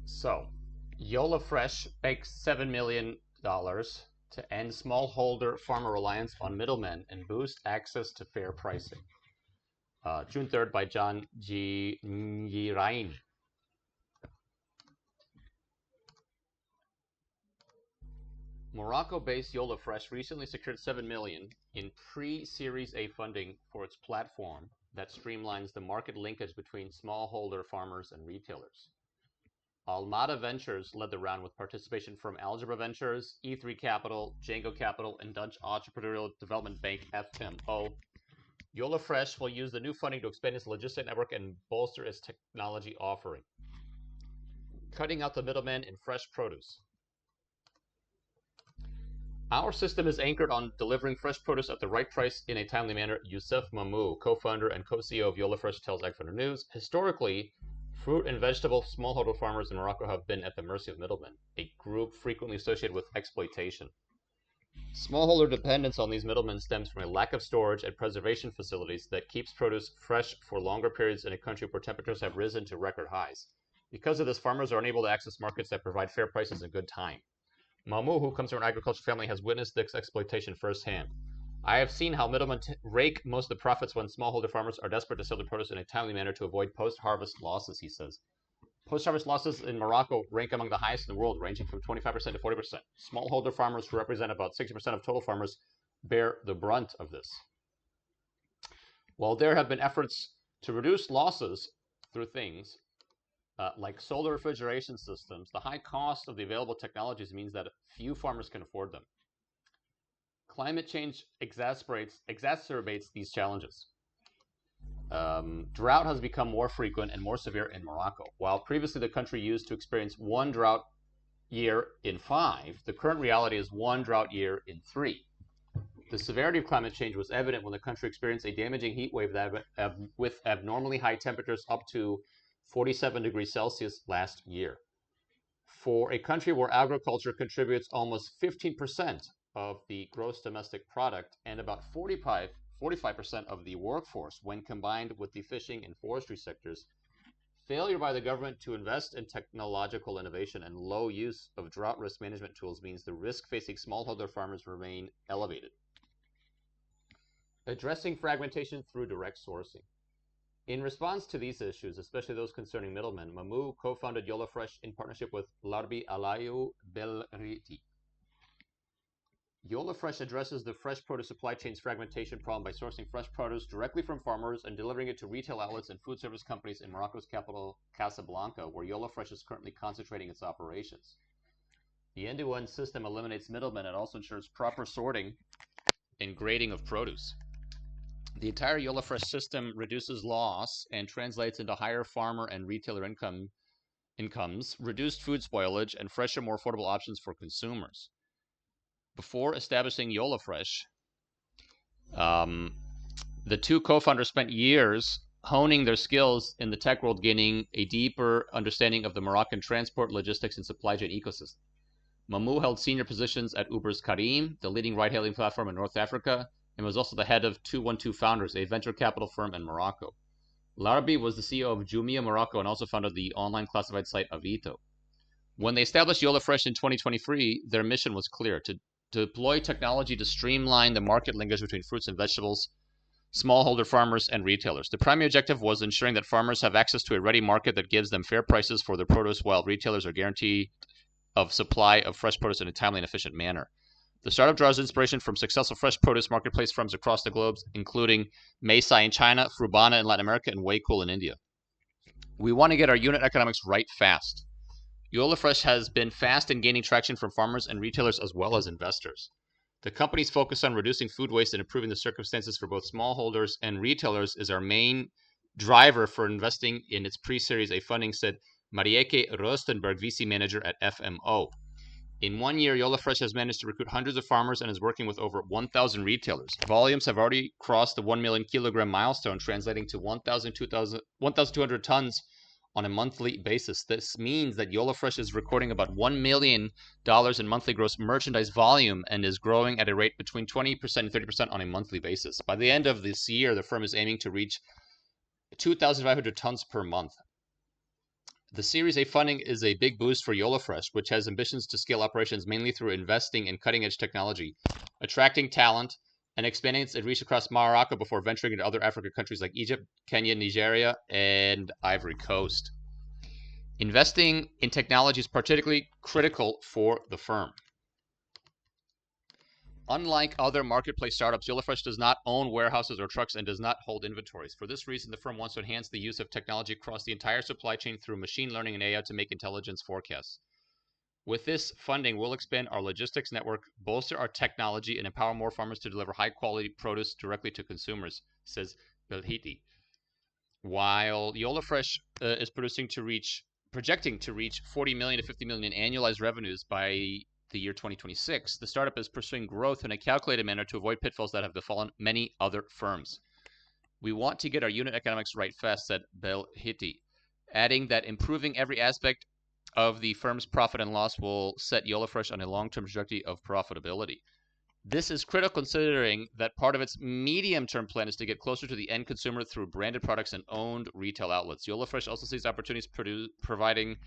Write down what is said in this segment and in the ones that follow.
So, Yola Fresh bakes $7 million to end smallholder farmer reliance on middlemen and boost access to fair pricing. June 3rd by John G. Ngirain. Morocco-based Yola Fresh recently secured $7 million in pre-Series A funding for its platform that streamlines the market linkage between smallholder farmers and retailers. Mada Ventures led the round with participation from Algebra Ventures, E3 Capital, Janngo Capital, and Dutch entrepreneurial development bank FMO. Yola Fresh will use the new funding to expand its logistic network and bolster its technology offering. Cutting out the middleman in fresh produce. Our system is anchored on delivering fresh produce at the right price in a timely manner, Youssef Mamou, co-founder and co-CEO of Yola Fresh, tells Agriculture News. Historically, fruit and vegetable smallholder farmers in Morocco have been at the mercy of middlemen, a group frequently associated with exploitation. Smallholder dependence on these middlemen stems from a lack of storage and preservation facilities that keeps produce fresh for longer periods in a country where temperatures have risen to record highs. Because of this, farmers are unable to access markets that provide fair prices and good time. Mamou, who comes from an agricultural family, has witnessed this exploitation firsthand. I have seen how middlemen rake most of the profits when smallholder farmers are desperate to sell their produce in a timely manner to avoid post-harvest losses, he says. Post-harvest losses in Morocco rank among the highest in the world, ranging from 25% to 40%. Smallholder farmers, who represent about 60% of total farmers, bear the brunt of this. While there have been efforts to reduce losses through things like solar refrigeration systems, the high cost of the available technologies means that few farmers can afford them. Climate change exacerbates these challenges. Drought has become more frequent and more severe in Morocco. While previously the country used to experience one drought year in 5, the current reality is one drought year in 3. The severity of climate change was evident when the country experienced a damaging heat wave with abnormally high temperatures up to 47 degrees Celsius last year. For a country where agriculture contributes almost 15% of the gross domestic product and about 45% of the workforce when combined with the fishing and forestry sectors, failure by the government to invest in technological innovation and low use of drought risk management tools means the risk facing smallholder farmers remain elevated. Addressing fragmentation through direct sourcing. In response to these issues, especially those concerning middlemen, Mamou co-founded Yola Fresh in partnership with Larbi Alayu Belriti. Yola Fresh addresses the fresh produce supply chain's fragmentation problem by sourcing fresh produce directly from farmers and delivering it to retail outlets and food service companies in Morocco's capital, Casablanca, where Yola Fresh is currently concentrating its operations. The end-to-end system eliminates middlemen and also ensures proper sorting and grading of produce. The entire Yola Fresh system reduces loss and translates into higher farmer and retailer incomes, reduced food spoilage, and fresher, more affordable options for consumers. Before establishing Yola Fresh, the two co-founders spent years honing their skills in the tech world, gaining a deeper understanding of the Moroccan transport, logistics, and supply chain ecosystem. Mamou held senior positions at Uber's Careem, the leading ride-hailing platform in North Africa, and was also the head of 212 Founders, a venture capital firm in Morocco. Larbi was the CEO of Jumia Morocco and also founded the online classified site Avito. When they established Yola Fresh in 2023, their mission was clear: to deploy technology to streamline the market linkage between fruits and vegetables, smallholder farmers, and retailers. The primary objective was ensuring that farmers have access to a ready market that gives them fair prices for their produce, while retailers are guaranteed of supply of fresh produce in a timely and efficient manner. The startup draws inspiration from successful fresh produce marketplace firms across the globe, including Meisai in China, Frubana in Latin America, and Waycool in India. We want to get our unit economics right fast. Yola Fresh has been fast in gaining traction from farmers and retailers as well as investors. The company's focus on reducing food waste and improving the circumstances for both smallholders and retailers is our main driver for investing in its pre-Series A funding, said Marieke Rostenberg, VC manager at FMO. In 1 year, Yola Fresh has managed to recruit hundreds of farmers and is working with over 1,000 retailers. Volumes have already crossed the 1 million kilogram milestone, translating to 1,200 tons on a monthly basis. This means that Yola Fresh is recording about $1 million in monthly gross merchandise volume and is growing at a rate between 20% and 30% on a monthly basis. By the end of this year, the firm is aiming to reach 2,500 tons per month. The Series A funding is a big boost for Yola Fresh, which has ambitions to scale operations mainly through investing in cutting-edge technology, attracting talent, and expanding its reach across Morocco before venturing into other African countries like Egypt, Kenya, Nigeria, and Ivory Coast. Investing in technology is particularly critical for the firm. Unlike other marketplace startups, Yola Fresh does not own warehouses or trucks and does not hold inventories. For this reason, the firm wants to enhance the use of technology across the entire supply chain through machine learning and AI to make intelligence forecasts. With this funding, we'll expand our logistics network, bolster our technology, and empower more farmers to deliver high-quality produce directly to consumers, says Belhiti. While Yola Fresh is projecting to reach 40 million to 50 million in annualized revenues by the year 2026, the startup is pursuing growth in a calculated manner to avoid pitfalls that have befallen many other firms. We want to get our unit economics right fast, said Belhiti, adding that improving every aspect of the firm's profit and loss will set Yola Fresh on a long-term trajectory of profitability. This is critical considering that part of its medium-term plan is to get closer to the end consumer through branded products and owned retail outlets. Yola Fresh also sees opportunities providing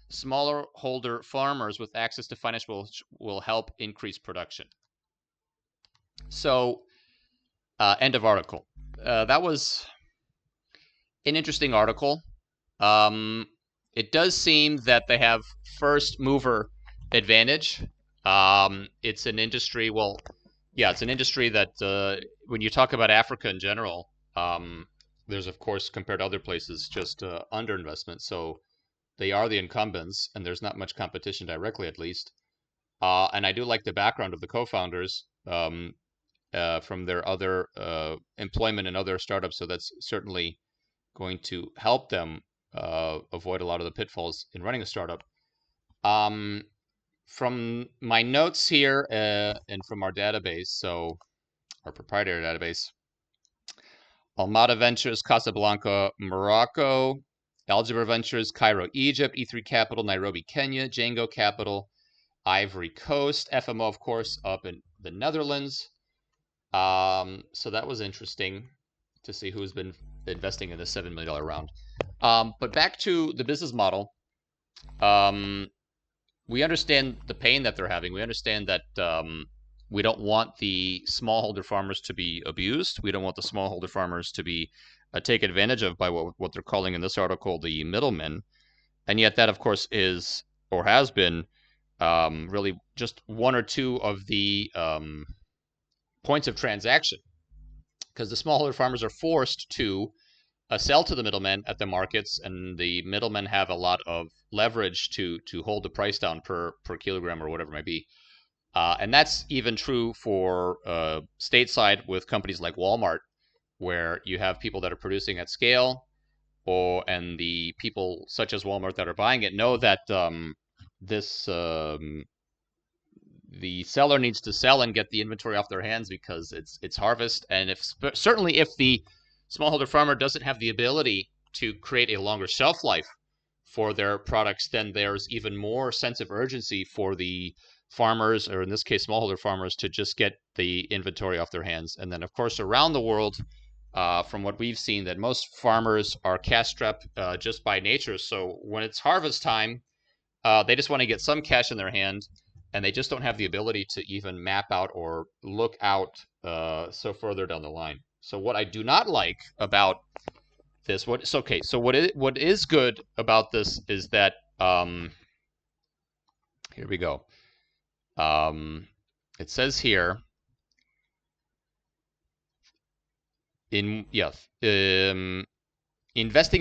smaller holder farmers with access to finance which will help increase production. So, end of article. That was an interesting article. It does seem that they have first mover advantage. It's an industry, it's an industry that when you talk about Africa in general, there's, of course, compared to other places, just underinvestment. So they are the incumbents, and there's not much competition directly, at least. And I do like the background of the co-founders from their other employment and other startups. So that's certainly going to help them avoid a lot of the pitfalls in running a startup. From my notes here and from our database, so our proprietary database, Mada Ventures, Casablanca, Morocco, Algebra Ventures, Cairo, Egypt, E3 Capital, Nairobi, Kenya, Janngo Capital, Ivory Coast, FMO, of course, up in the Netherlands. So that was interesting to see who's been investing in the $7 million round. But back to the business model. We understand the pain that they're having. We understand that we don't want the smallholder farmers to be abused. We don't want the smallholder farmers to be taken advantage of by what they're calling in this article the middlemen. And yet that, of course, is or has been really just one or two of the points of transaction, because the smallholder farmers are forced to sell to the middlemen at the markets, and the middlemen have a lot of leverage to hold the price down per kilogram or whatever it might be. And that's even true for stateside with companies like Walmart, where you have people that are producing at scale, and the people such as Walmart that are buying it know that the seller needs to sell and get the inventory off their hands because it's harvest. And certainly if the smallholder farmer doesn't have the ability to create a longer shelf life for their products, then there's even more sense of urgency for the farmers, or in this case smallholder farmers, to just get the inventory off their hands. And then, of course, around the world, from what we've seen, that most farmers are cash strapped just by nature. So when it's harvest time, they just want to get some cash in their hand, and they just don't have the ability to even map out or look out so further down the line. So what I do not like about this, so what is good about this is that here we go. It says here investing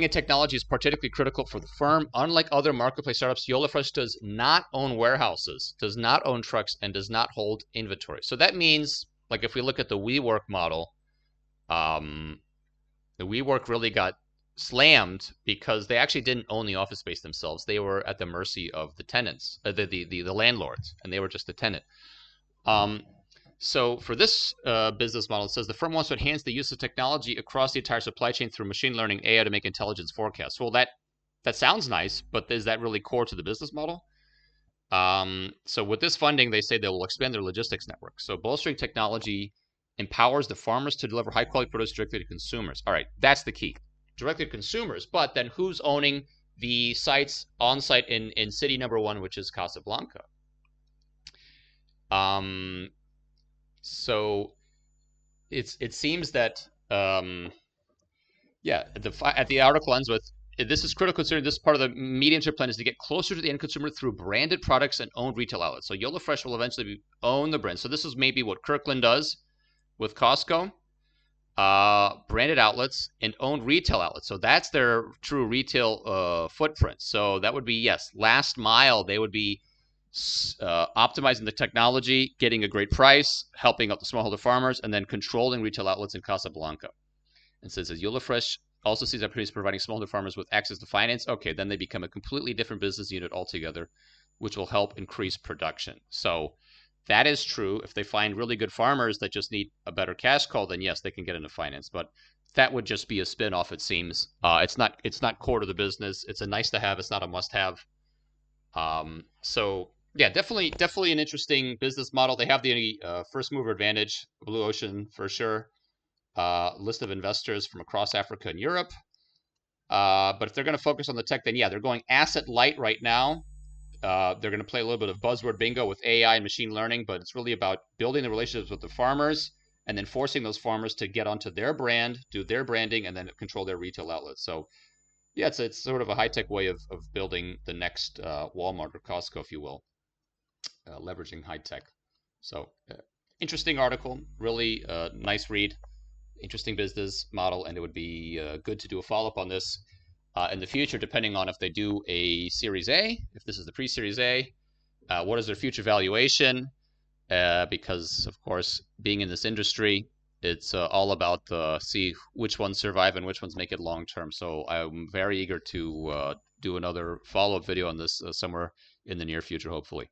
in technology is particularly critical for the firm. Unlike other marketplace startups, Yola Fresh does not own warehouses, does not own trucks, and does not hold inventory. So that means, like, if we look at the WeWork model, the WeWork really got slammed because they actually didn't own the office space themselves. They were at the mercy of the tenants, the landlords, and they were just a tenant. So for this business model, it says the firm wants to enhance the use of technology across the entire supply chain through machine learning AI to make intelligence forecasts. Well, that sounds nice, but is that really core to the business model? So with this funding, they say they will expand their logistics network. So bolstering technology empowers the farmers to deliver high-quality produce directly to consumers. All right, that's the key. Directly to consumers, but then who's owning the sites on site in city number 1, which is Casablanca. So it seems that at the article ends with, this is critical considering this part of the medium-term plan is to get closer to the end consumer through branded products and owned retail outlets. So Yola Fresh will eventually own the brand. So this is maybe what Kirkland does with Costco, branded outlets and owned retail outlets. So that's their true retail footprint. So that would be, yes, last mile. They would be optimizing the technology, getting a great price, helping out the smallholder farmers, and then controlling retail outlets in Casablanca. And so it says Yola Fresh also sees opportunities providing smallholder farmers with access to finance. Okay, then they become a completely different business unit altogether, which will help increase production. So that is true. If they find really good farmers that just need a better cash call, then yes, they can get into finance. But that would just be a spin-off, it seems. It's not core to the business. It's a nice to have. It's not a must-have. So yeah, definitely an interesting business model. They have the first mover advantage, blue ocean for sure. List of investors from across Africa and Europe. But if they're going to focus on the tech, then yeah, they're going asset light right now. They're going to play a little bit of buzzword bingo with AI and machine learning, but it's really about building the relationships with the farmers and then forcing those farmers to get onto their brand, do their branding, and then control their retail outlets. So yeah, it's sort of a high-tech way of building the next Walmart or Costco, if you will, leveraging high-tech. So interesting article, really nice read. Interesting business model, and it would be good to do a follow-up on this in the future, depending on if they do a Series A, if this is the pre-Series A, what is their future valuation, because, of course, being in this industry, it's all about see which ones survive and which ones make it long-term. So I'm very eager to do another follow-up video on this somewhere in the near future, hopefully.